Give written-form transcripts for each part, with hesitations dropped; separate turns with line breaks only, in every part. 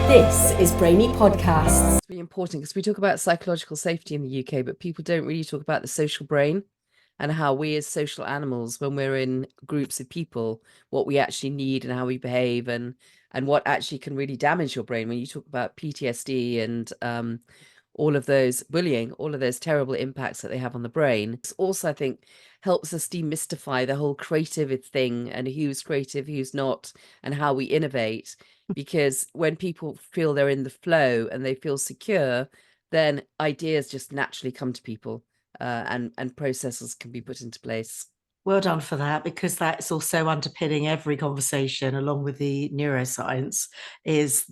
This is Brainy Podcasts.
It's really important because we talk about psychological safety in the UK, but people don't really talk about the social brain and how we as social animals, when we're in groups of people, what we actually need and how we behave and what actually can really damage your brain. When you talk about PTSD and all of those bullying, all of those terrible impacts that they have on the brain. It's also, I think, helps us demystify the whole creative thing and who's creative, who's not, and how we innovate. Because when people feel they're in the flow and they feel secure, then ideas just naturally come to people, and processes can be put into place.
Well done for that, because that's also underpinning every conversation, along with the neuroscience, is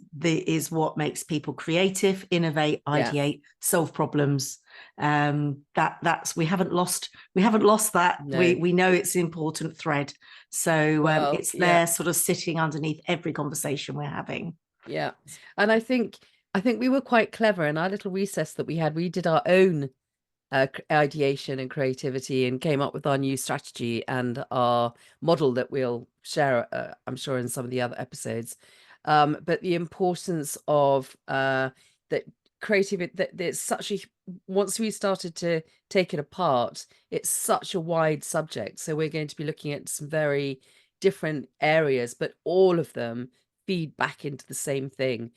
what makes people creative, innovate, ideate, solve problems. That's we haven't lost that.
No.
We know it's an important thread. So it's there, sort of sitting underneath every conversation we're having.
Yeah, and I think we were quite clever in our little recess that we had. We did our own ideation and creativity and came up with our new strategy and our model that we'll share, I'm sure, in some of the other episodes. But the importance of that creativity, that it's such a, once we started to take it apart, it's such a wide subject. So we're going to be looking at some very different areas, but all of them feed back into the same thing,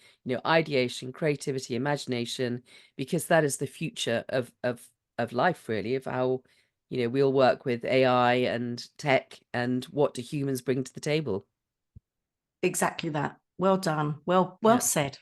ideation, creativity, imagination, because that is the future of life, really, of how we'll work with AI and tech, and what do humans bring to the table.
Exactly that. Well done. Well said.